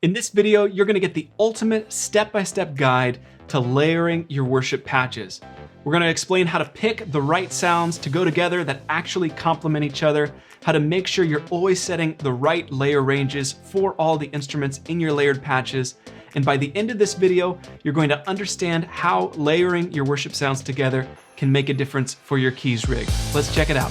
In this video, you're gonna get the ultimate step-by-step guide to layering your worship patches. We're gonna explain how to pick the right sounds to go together that actually complement each other, how to make sure you're always setting the right layer ranges for all the instruments in your layered patches. And by the end of this video, you're going to understand how layering your worship sounds together can make a difference for your keys rig. Let's check it out.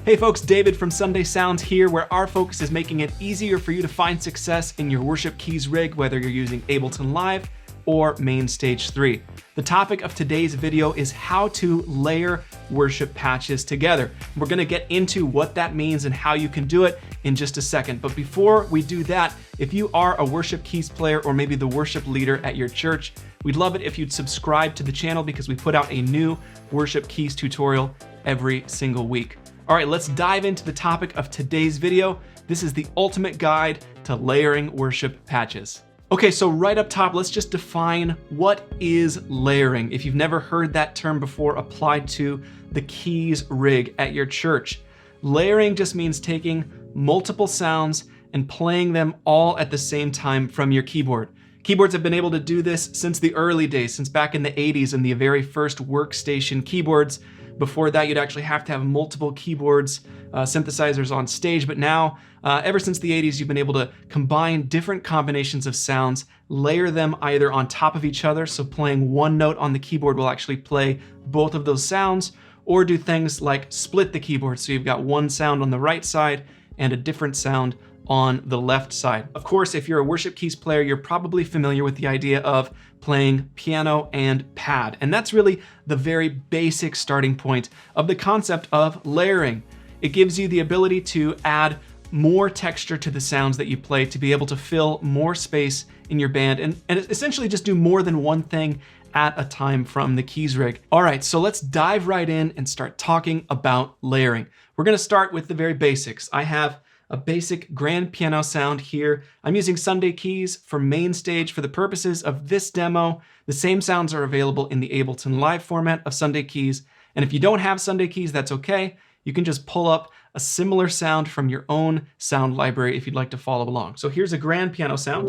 Hey folks, David from Sunday Sounds here, where our focus is making it easier for you to find success in your worship keys rig, whether you're using Ableton Live or Main Stage 3. The topic of today's video is how to layer worship patches together. We're gonna get into what that means and how you can do it in just a second. But before we do that, if you are a worship keys player or maybe the worship leader at your church, we'd love it if you'd subscribe to the channel because we put out a new worship keys tutorial every single week. All right, let's dive into the topic of today's video. This is the ultimate guide to layering worship patches. Okay, so right up top, let's just define what is layering. If you've never heard that term before applied to the keys rig at your church. Layering just means taking multiple sounds and playing them all at the same time from your keyboard. Keyboards have been able to do this since the early days, since back in the 80s and the very first workstation keyboards. Before that, you'd actually have to have multiple keyboards, synthesizers on stage. But now, ever since the 80s, you've been able to combine different combinations of sounds, layer them either on top of each other, so playing one note on the keyboard will actually play both of those sounds, or do things like split the keyboard, so you've got one sound on the right side and a different sound on the left side. Of course, if you're a worship keys player, you're probably familiar with the idea of playing piano and pad. And that's really the very basic starting point of the concept of layering. It gives you the ability to add more texture to the sounds that you play, to be able to fill more space in your band and essentially just do more than one thing at a time from the keys rig. All right, so let's dive right in and start talking about layering. We're gonna start with the very basics. I have a basic grand piano sound here. I'm using Sunday keys for main stage for the purposes of this demo. The same sounds are available in the Ableton Live format of Sunday keys. And if you don't have Sunday keys, that's okay. You can just pull up a similar sound from your own sound library if you'd like to follow along. So here's a grand piano sound.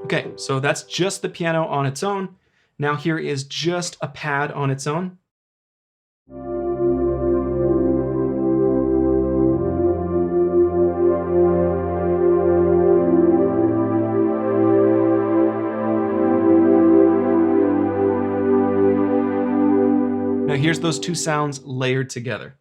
Okay, so that's just the piano on its own. Now here is just a pad on its own. Now here's those two sounds layered together.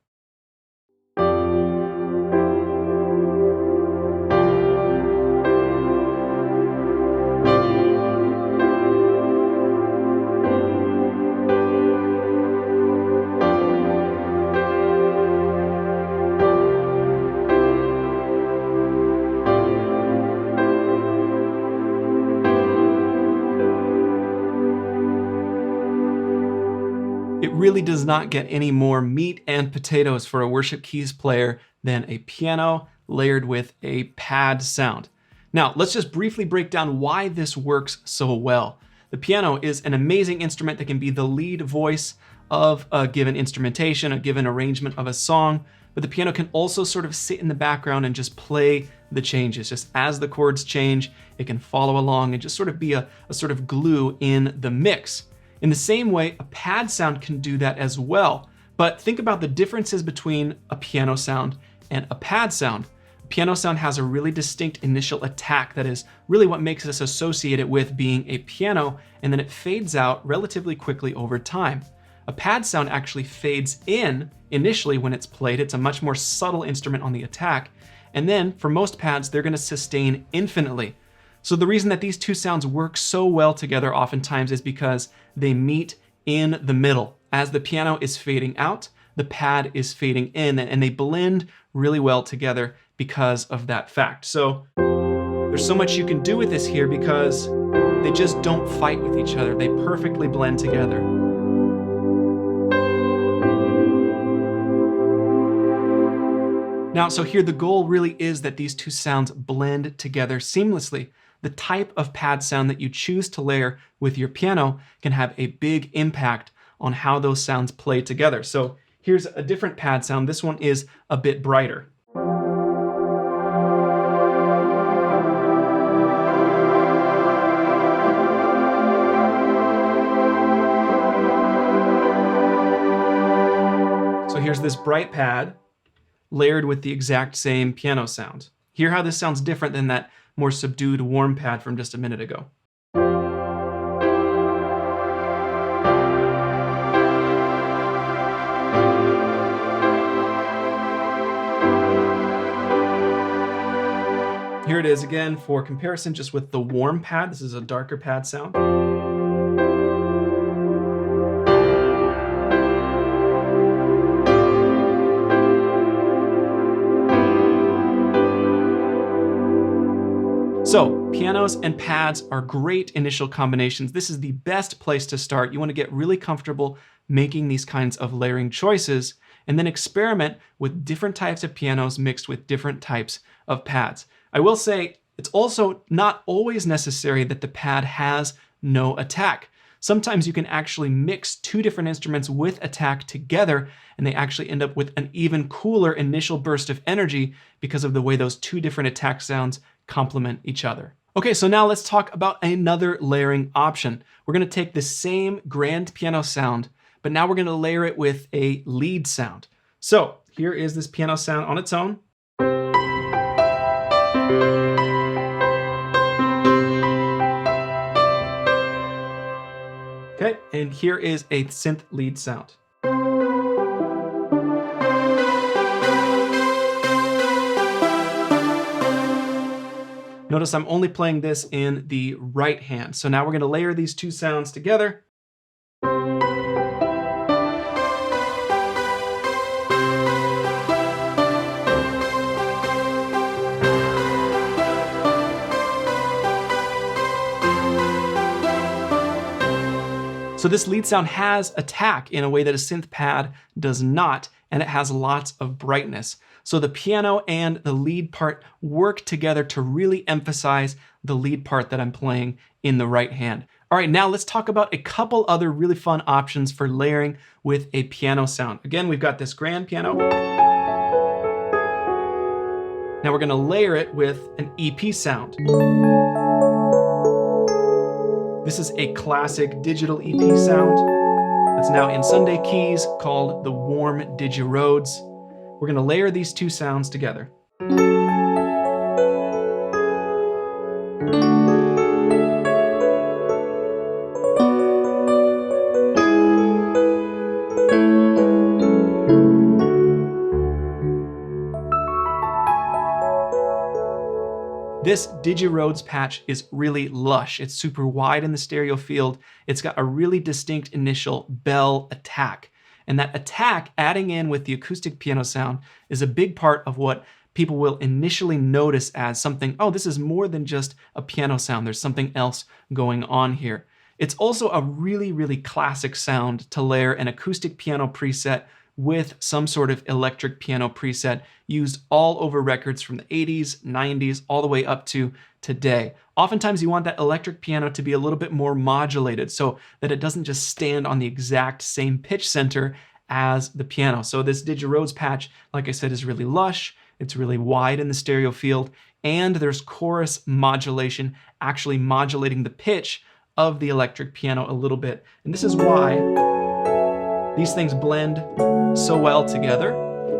It really does not get any more meat and potatoes for a worship keys player than a piano layered with a pad sound. Now, let's just briefly break down why this works so well. The piano is an amazing instrument that can be the lead voice of a given instrumentation, a given arrangement of a song, but the piano can also sort of sit in the background and just play the changes. Just as the chords change, it can follow along and just sort of be a sort of glue in the mix. In the same way, a pad sound can do that as well. But think about the differences between a piano sound and a pad sound. A piano sound has a really distinct initial attack that is really what makes us associate it with being a piano, and then it fades out relatively quickly over time. A pad sound actually fades in initially when it's played. It's a much more subtle instrument on the attack. And then for most pads, they're gonna sustain infinitely. So the reason that these two sounds work so well together oftentimes is because they meet in the middle. As the piano is fading out, the pad is fading in, and they blend really well together because of that fact. So there's so much you can do with this here because they just don't fight with each other. They perfectly blend together. Now, so here the goal really is that these two sounds blend together seamlessly. the type of pad sound that you choose to layer with your piano can have a big impact on how those sounds play together. So here's a different pad sound. This one is a bit brighter. So here's this bright pad layered with the exact same piano sound. Hear how this sounds different than that more subdued warm pad from just a minute ago. Here it is again for comparison, just with the warm pad. This is a darker pad sound. So pianos and pads are great initial combinations. This is the best place to start. You want to get really comfortable making these kinds of layering choices, and then experiment with different types of pianos mixed with different types of pads. I will say it's also not always necessary that the pad has no attack. Sometimes you can actually mix two different instruments with attack together, and they actually end up with an even cooler initial burst of energy because of the way those two different attack sounds complement each other. Okay, so now let's talk about another layering option. We're going to take the same grand piano sound, but now we're going to layer it with a lead sound. So here is this piano sound on its own. Okay, and here is a synth lead sound. Notice I'm only playing this in the right hand. So now we're going to layer these two sounds together. So this lead sound has attack in a way that a synth pad does not, and it has lots of brightness. So the piano and the lead part work together to really emphasize the lead part that I'm playing in the right hand. All right, now let's talk about a couple other really fun options for layering with a piano sound. Again, we've got this grand piano. Now we're gonna layer it with an EP sound. This is a classic digital EP sound that's now in Sunday keys called the warm Digi Rhodes. We're going to layer these two sounds together. This Digi Rhodes patch is really lush. It's super wide in the stereo field. It's got a really distinct initial bell attack. And that attack, adding in with the acoustic piano sound, is a big part of what people will initially notice as something, oh, this is more than just a piano sound. There's something else going on here. It's also a really, really classic sound to layer an acoustic piano preset with some sort of electric piano preset used all over records from the 80s, 90s, all the way up to today. Oftentimes you want that electric piano to be a little bit more modulated so that it doesn't just stand on the exact same pitch center as the piano. So this Digi Rhodes patch, like I said, is really lush. It's really wide in the stereo field, and there's chorus modulation actually modulating the pitch of the electric piano a little bit. And this is why these things blend so well together,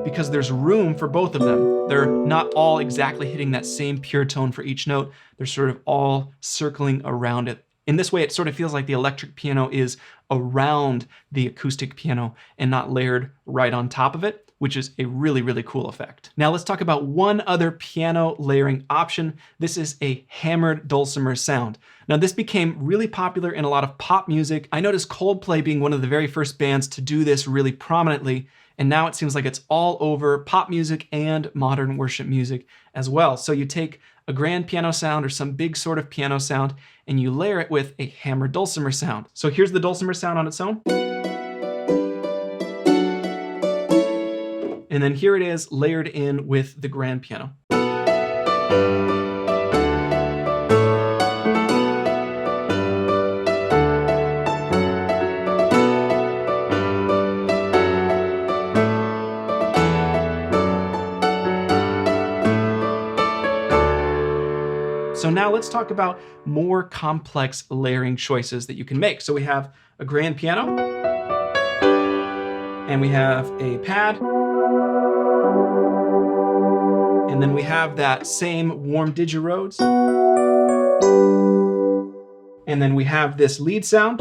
because there's room for both of them. They're not all exactly hitting that same pure tone for each note. They're sort of all circling around it. In this way, it sort of feels like the electric piano is around the acoustic piano and not layered right on top of it, which is a really, really cool effect. Now let's talk about one other piano layering option. This is a hammered dulcimer sound. Now this became really popular in a lot of pop music. I noticed Coldplay being one of the very first bands to do this really prominently, and now it seems like it's all over pop music and modern worship music as well. So you take a grand piano sound or some big sort of piano sound and you layer it with a hammered dulcimer sound. So here's the dulcimer sound on its own. And then here it is layered in with the grand piano. let's talk about more complex layering choices that you can make. So we have a grand piano, and we have a pad, and then we have that same warm digirhodes, and then we have this lead sound,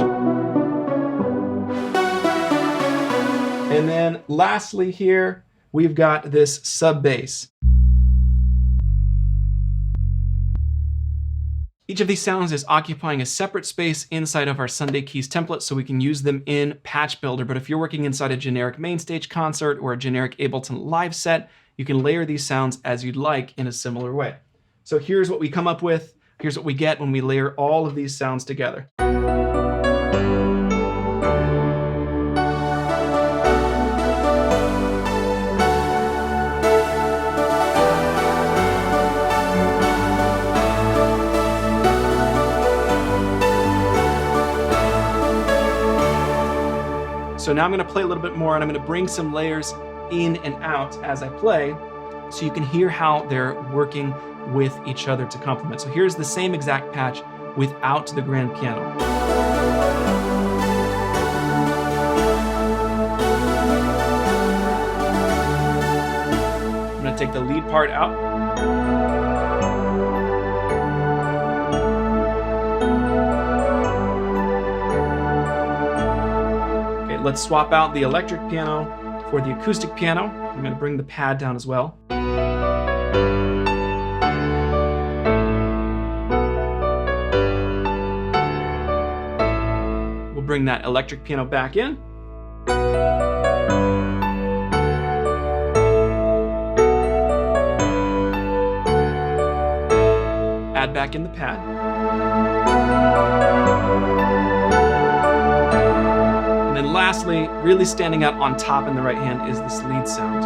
and then lastly here, we've got this sub bass. Each of these sounds is occupying a separate space inside of our Sunday Keys template, so we can use them in Patch Builder. But if you're working inside a generic main stage concert or a generic Ableton Live set, you can layer these sounds as you'd like in a similar way. So here's what we come up with. Here's what we get when we layer all of these sounds together. So now I'm going to play a little bit more, and I'm going to bring some layers in and out as I play so you can hear how they're working with each other to complement. So here's the same exact patch without the grand piano. I'm going to take the lead part out. Let's swap out the electric piano for the acoustic piano. I'm going to bring the pad down as well. We'll bring that electric piano back in. Add back in the pad. And lastly, really standing out on top in the right hand is this lead sound.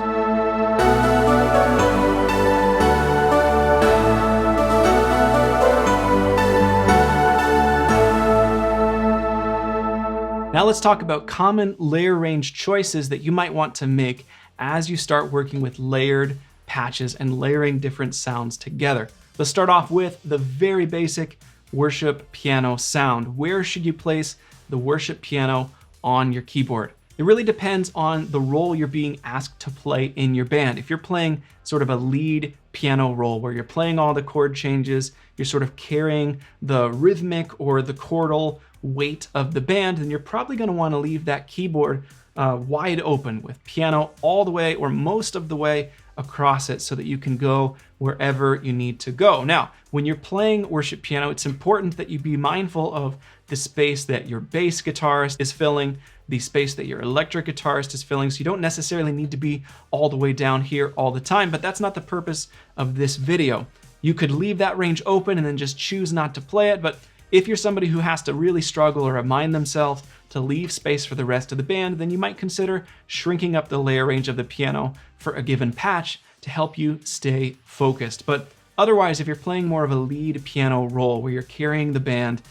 Now let's talk about common layer range choices that you might want to make as you start working with layered patches and layering different sounds together. Let's start off with the very basic worship piano sound. Where should you place the worship piano on your keyboard? It really depends on the role you're being asked to play in your band. If you're playing sort of a lead piano role where you're playing all the chord changes, you're sort of carrying the rhythmic or the chordal weight of the band, then you're probably going to want to leave that keyboard wide open with piano all the way or most of the way across it so that you can go wherever you need to go. Now, when you're playing worship piano, it's important that you be mindful of the space that your bass guitarist is filling, the space that your electric guitarist is filling. So you don't necessarily need to be all the way down here all the time, but that's not the purpose of this video. You could leave that range open and then just choose not to play it, but if you're somebody who has to really struggle or remind themselves to leave space for the rest of the band, then you might consider shrinking up the layer range of the piano for a given patch to help you stay focused. But otherwise, if you're playing more of a lead piano role where you're carrying the band,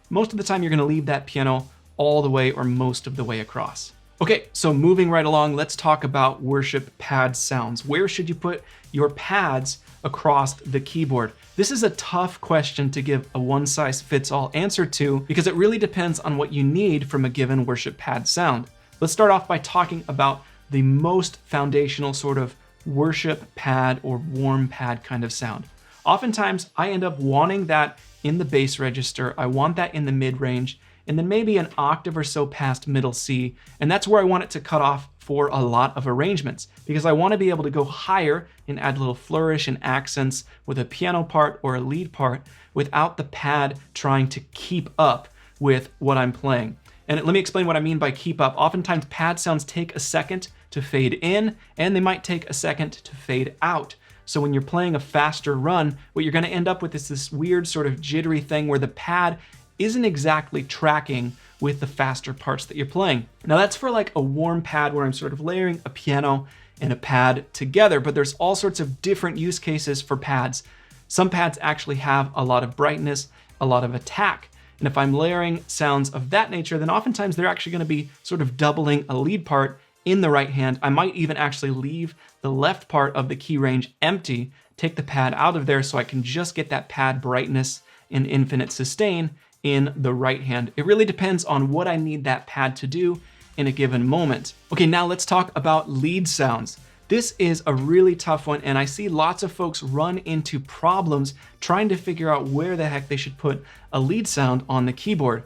most of the time you're going to leave that piano all the way or most of the way across. Okay, so moving right along, let's talk about worship pad sounds. Where should you put your pads across the keyboard? This is a tough question to give a one-size-fits-all answer to because it really depends on what you need from a given worship pad sound. Let's start off by talking about the most foundational sort of worship pad or warm pad kind of sound. Oftentimes, I end up wanting that in the bass register, I want that in the mid-range, and then maybe an octave or so past middle C, and that's where I want it to cut off for a lot of arrangements, because I want to be able to go higher and add a little flourish and accents with a piano part or a lead part without the pad trying to keep up with what I'm playing. And let me explain what I mean by keep up. Oftentimes pad sounds take a second to fade in, and they might take a second to fade out. So when you're playing a faster run, what you're going to end up with is this weird sort of jittery thing where the pad isn't exactly tracking with the faster parts that you're playing. Now that's for like a warm pad where I'm sort of layering a piano and a pad together, but there's all sorts of different use cases for pads. Some pads actually have a lot of brightness, a lot of attack. And if I'm layering sounds of that nature, then oftentimes they're actually going to be sort of doubling a lead part in the right hand. I might even actually leave the left part of the key range empty, take the pad out of there so I can just get that pad brightness and infinite sustain in the right hand. It really depends on what I need that pad to do in a given moment. Okay, now let's talk about lead sounds. This is a really tough one, and I see lots of folks run into problems trying to figure out where the heck they should put a lead sound on the keyboard.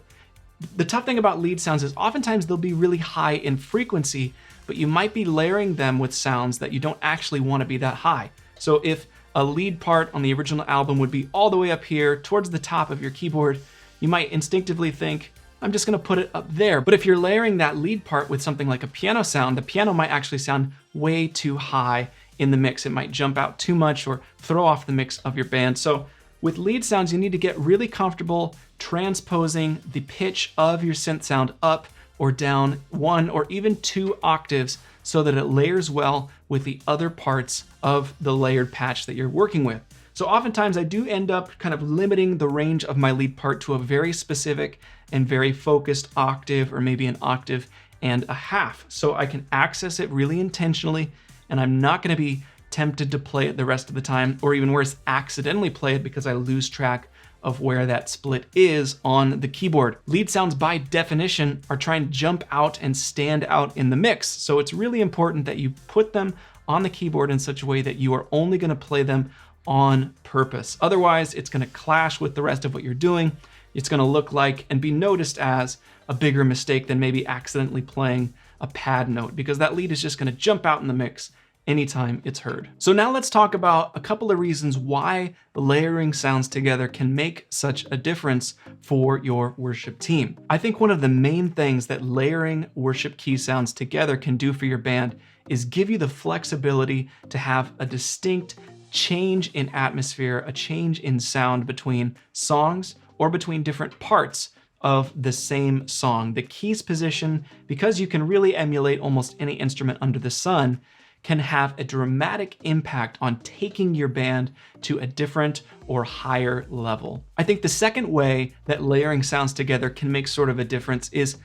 The tough thing about lead sounds is oftentimes they'll be really high in frequency, but you might be layering them with sounds that you don't actually want to be that high. So if a lead part on the original album would be all the way up here towards the top of your keyboard, you might instinctively think, I'm just gonna put it up there. But if you're layering that lead part with something like a piano sound, the piano might actually sound way too high in the mix. It might jump out too much or throw off the mix of your band. So with lead sounds, you need to get really comfortable transposing the pitch of your synth sound up or down 1 or even 2 octaves so that it layers well with the other parts of the layered patch that you're working with. So oftentimes I do end up kind of limiting the range of my lead part to a very specific and very focused octave, or maybe an octave and a half. So I can access it really intentionally, and I'm not gonna be tempted to play it the rest of the time, or even worse, accidentally play it because I lose track of where that split is on the keyboard. Lead sounds by definition are trying to jump out and stand out in the mix. So it's really important that you put them on the keyboard in such a way that you are only gonna play them on purpose. Otherwise, it's gonna clash with the rest of what you're doing. It's gonna look like and be noticed as a bigger mistake than maybe accidentally playing a pad note, because that lead is just gonna jump out in the mix anytime it's heard. So now let's talk about a couple of reasons why layering sounds together can make such a difference for your worship team. I think one of the main things that layering worship key sounds together can do for your band is give you the flexibility to have a distinct change in atmosphere, a change in sound between songs or between different parts of the same song. The keys position, because you can really emulate almost any instrument under the sun, can have a dramatic impact on taking your band to a different or higher level. I think the second way that layering sounds together can make sort of a difference is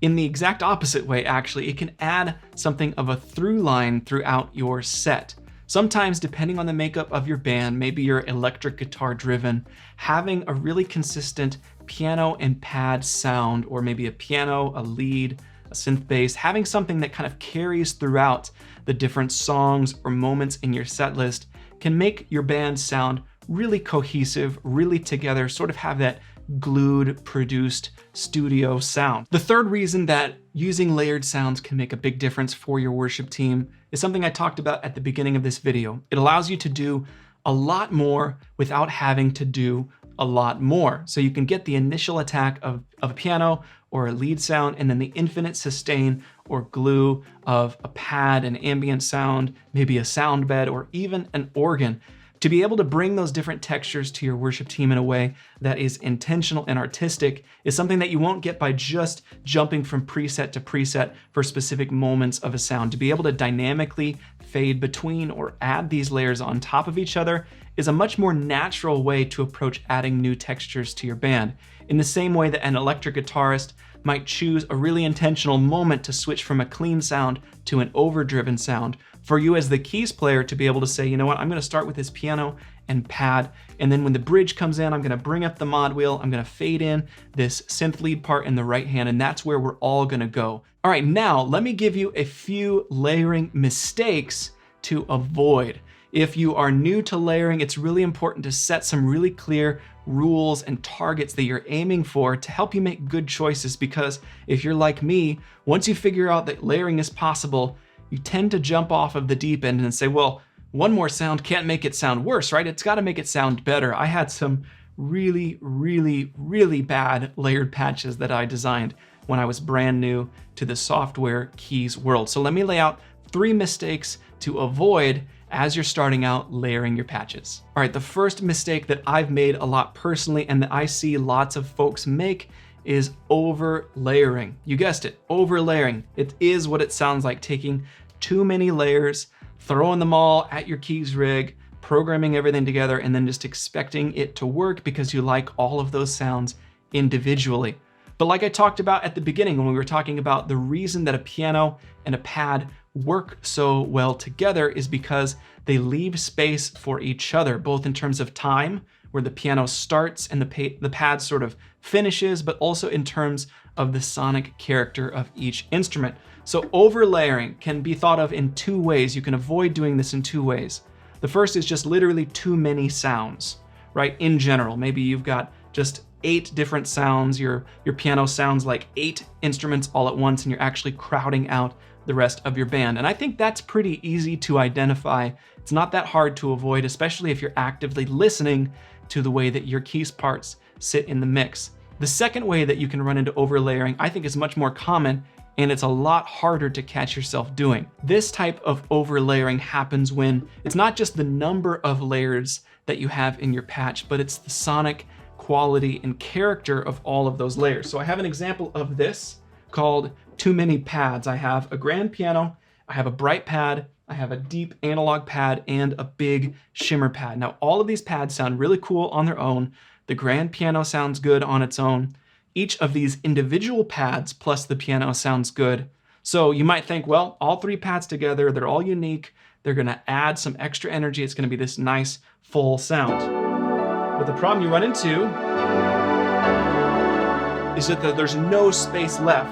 in the exact opposite way, actually. It can add something of a through line throughout your set. Sometimes, depending on the makeup of your band, maybe you're electric guitar driven, having a really consistent piano and pad sound, or maybe a piano, a lead, a synth bass, having something that kind of carries throughout the different songs or moments in your set list can make your band sound really cohesive, really together, sort of have that glued, produced studio sound. The third reason that using layered sounds can make a big difference for your worship team is something I talked about at the beginning of this video. It allows you to do a lot more without having to do a lot more. So you can get the initial attack of a piano or a lead sound, and then the infinite sustain or glue of a pad, an ambient sound, maybe a sound bed, or even an organ. To be able to bring those different textures to your worship team in a way that is intentional and artistic is something that you won't get by just jumping from preset to preset for specific moments of a sound. To be able to dynamically fade between or add these layers on top of each other is a much more natural way to approach adding new textures to your band. In the same way that an electric guitarist might choose a really intentional moment to switch from a clean sound to an overdriven sound, for you as the keys player to be able to say, you know what, I'm gonna start with this piano and pad, and then when the bridge comes in, I'm gonna bring up the mod wheel, I'm gonna fade in this synth lead part in the right hand, and that's where we're all gonna go. All right, now let me give you a few layering mistakes to avoid. If you are new to layering, it's really important to set some really clear rules and targets that you're aiming for to help you make good choices, because if you're like me, once you figure out that layering is possible, you tend to jump off of the deep end and say, well, one more sound can't make it sound worse, right? It's gotta make it sound better. I had some really, really, really bad layered patches that I designed when I was brand new to the software keys world. So let me lay out 3 mistakes to avoid as you're starting out layering your patches. All right, the first mistake that I've made a lot personally and that I see lots of folks make is over layering. You guessed it, over layering. It is what it sounds like, taking too many layers, throwing them all at your keys rig, programming everything together, and then just expecting it to work because you like all of those sounds individually. But like I talked about at the beginning when we were talking about the reason that a piano and a pad work so well together is because they leave space for each other, both in terms of time, where the piano starts and the pad sort of finishes, but also in terms of the sonic character of each instrument. So overlayering can be thought of in two ways. You can avoid doing this in two ways. The first is just literally too many sounds, right? In general, maybe you've got just 8 different sounds. Your piano sounds like 8 instruments all at once, and you're actually crowding out the rest of your band. And I think that's pretty easy to identify. It's not that hard to avoid, especially if you're actively listening to the way that your keys parts sit in the mix. The second way that you can run into overlayering, I think, is much more common, and it's a lot harder to catch yourself doing. This type of overlayering happens when it's not just the number of layers that you have in your patch, but it's the sonic quality and character of all of those layers. So I have an example of this called Too Many Pads. I have a grand piano, I have a bright pad, I have a deep analog pad, and a big shimmer pad. Now, all of these pads sound really cool on their own. The grand piano sounds good on its own. Each of these individual pads plus the piano sounds good. So you might think, well, all 3 pads together, they're all unique. They're gonna add some extra energy. It's gonna be this nice full sound. But the problem you run into is that there's no space left,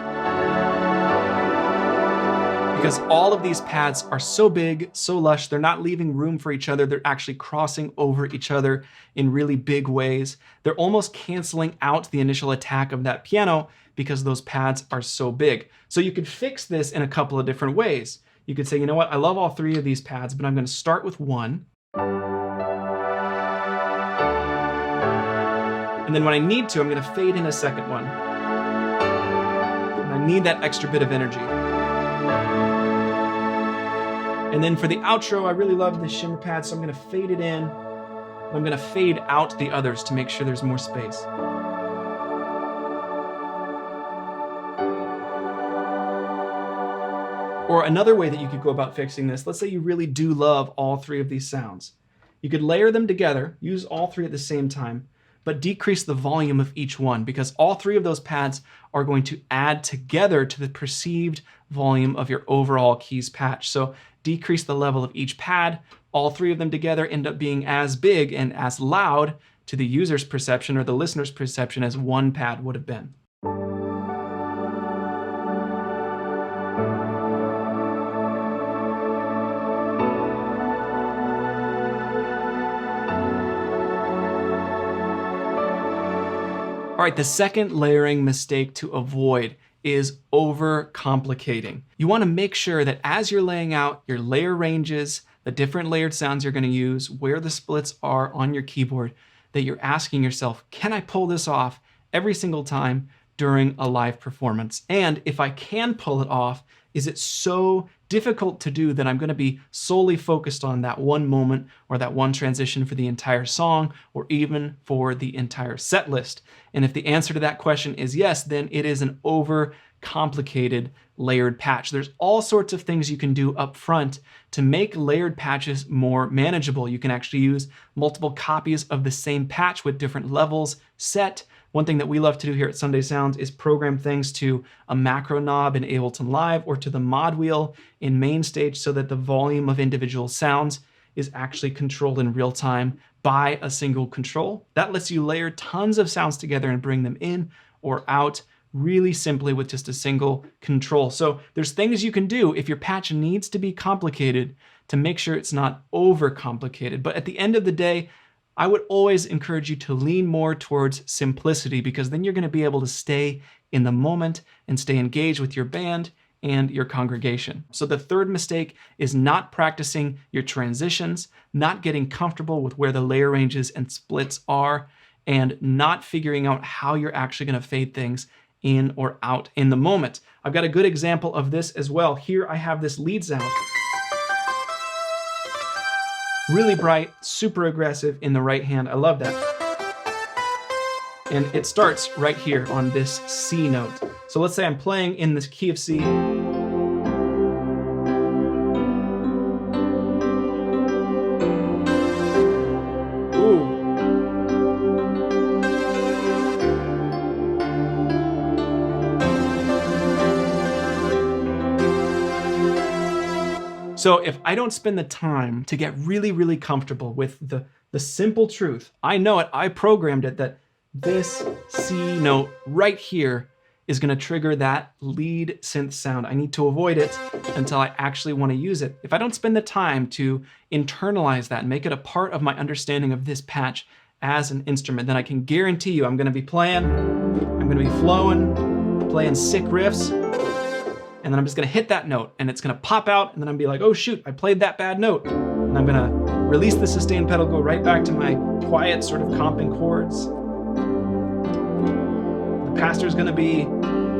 because all of these pads are so big, so lush, they're not leaving room for each other. They're actually crossing over each other in really big ways. They're almost canceling out the initial attack of that piano because those pads are so big. So you could fix this in a couple of different ways. You could say, you know what, I love all 3 of these pads, but I'm gonna start with one. And then when I need to, I'm gonna fade in a second one. And I need that extra bit of energy. And then for the outro, I really love the shimmer pad, so I'm gonna fade it in. And I'm gonna fade out the others to make sure there's more space. Or another way that you could go about fixing this, let's say you really do love all 3 of these sounds. You could layer them together, use all 3 at the same time, but decrease the volume of each one, because all 3 of those pads are going to add together to the perceived volume of your overall keys patch. So decrease the level of each pad. All 3 of them together end up being as big and as loud to the user's perception or the listener's perception as one pad would have been. All right, the second layering mistake to avoid is overcomplicating. You want to make sure that as you're laying out your layer ranges, the different layered sounds you're going to use, where the splits are on your keyboard, that you're asking yourself, can I pull this off every single time during a live performance? And if I can pull it off, is it so difficult to do that I'm going to be solely focused on that one moment or that one transition for the entire song or even for the entire set list? And if the answer to that question is yes, then it is an overcomplicated layered patch. There's all sorts of things you can do up front to make layered patches more manageable. You can actually use multiple copies of the same patch with different levels set. One thing that we love to do here at Sunday Sounds is program things to a macro knob in Ableton Live or to the mod wheel in MainStage so that the volume of individual sounds is actually controlled in real time by a single control. That lets you layer tons of sounds together and bring them in or out really simply with just a single control. So there's things you can do if your patch needs to be complicated to make sure it's not overcomplicated. But at the end of the day, I would always encourage you to lean more towards simplicity, because then you're going to be able to stay in the moment and stay engaged with your band and your congregation. So the third mistake is not practicing your transitions, not getting comfortable with where the layer ranges and splits are, and not figuring out how you're actually going to fade things in or out in the moment. I've got a good example of this as well. Here I have this lead sound. Really bright, super aggressive in the right hand. I love that. And it starts right here on this C note. So let's say I'm playing in this key of C. Ooh. So if I don't spend the time to get really, really comfortable with the the simple truth, I know it, I programmed it, that this C note right here is gonna trigger that lead synth sound. I need to avoid it until I actually wanna use it. If I don't spend the time to internalize that and make it a part of my understanding of this patch as an instrument, then I can guarantee you I'm gonna be playing, I'm gonna be flowing, playing sick riffs, and then I'm just gonna hit that note and it's gonna pop out, and then I'm gonna be like, oh shoot, I played that bad note. And I'm gonna release the sustain pedal, go right back to my quiet sort of comping chords. The pastor's gonna be,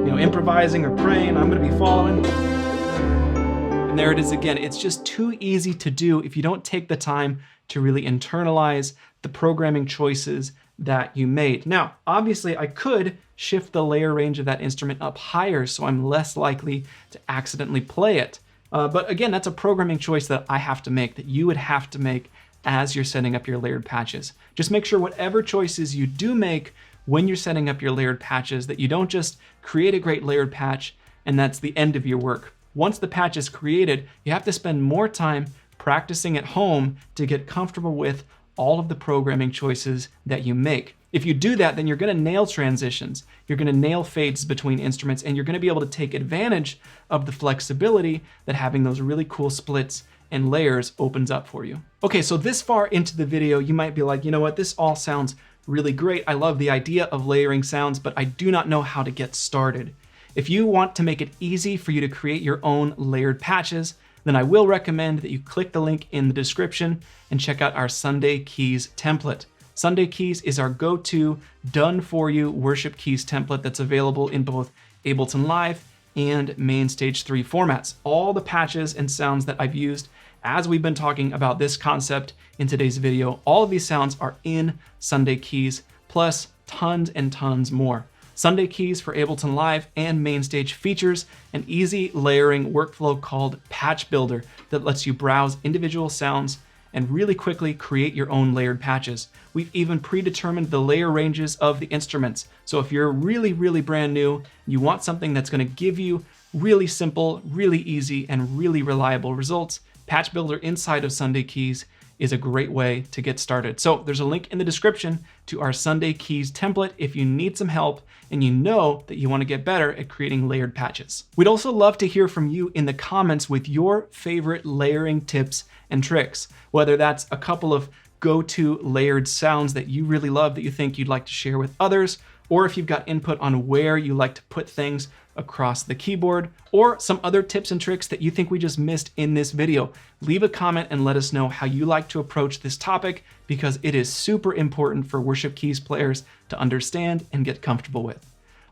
improvising or praying, I'm gonna be following. And there it is again. It's just too easy to do if you don't take the time to really internalize the programming choices that you made. Now, obviously I could shift the layer range of that instrument up higher so I'm less likely to accidentally play it. But again, that's a programming choice that I have to make, that you would have to make as you're setting up your layered patches. Just make sure whatever choices you do make when you're setting up your layered patches, that you don't just create a great layered patch and that's the end of your work. Once the patch is created, you have to spend more time practicing at home to get comfortable with all of the programming choices that you make. If you do that, then you're gonna nail transitions, you're gonna nail fades between instruments, and you're gonna be able to take advantage of the flexibility that having those really cool splits and layers opens up for you. Okay, so this far into the video, you might be like, you know what, this all sounds really great. I love the idea of layering sounds, but I do not know how to get started. If you want to make it easy for you to create your own layered patches, then I will recommend that you click the link in the description and check out our Sunday Keys template. Sunday Keys is our go-to, done-for-you worship keys template that's available in both Ableton Live and Main Stage 3 formats. All the patches and sounds that I've used as we've been talking about this concept in today's video, all of these sounds are in Sunday Keys, plus tons and tons more. Sunday Keys for Ableton Live and Main Stage features an easy layering workflow called Patch Builder that lets you browse individual sounds and really quickly create your own layered patches. We've even predetermined the layer ranges of the instruments. So if you're really, really brand new, you want something that's gonna give you really simple, really easy, and really reliable results, Patch Builder inside of Sunday Keys is a great way to get started. So there's a link in the description to our Sunday Keys template if you need some help and you know that you want to get better at creating layered patches. We'd also love to hear from you in the comments with your favorite layering tips and tricks, whether that's a couple of go-to layered sounds that you really love that you think you'd like to share with others, or if you've got input on where you like to put things across the keyboard, or some other tips and tricks that you think we just missed in this video. Leave a comment and let us know how you like to approach this topic, because it is super important for worship keys players to understand and get comfortable with.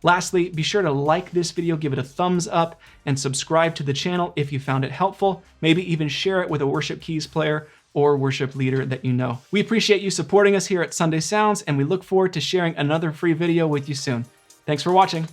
Lastly, be sure to like this video, give it a thumbs up, and subscribe to the channel if you found it helpful. Maybe even share it with a worship keys player or worship leader that you know. We appreciate you supporting us here at Sunday Sounds, and we look forward to sharing another free video with you soon. Thanks for watching.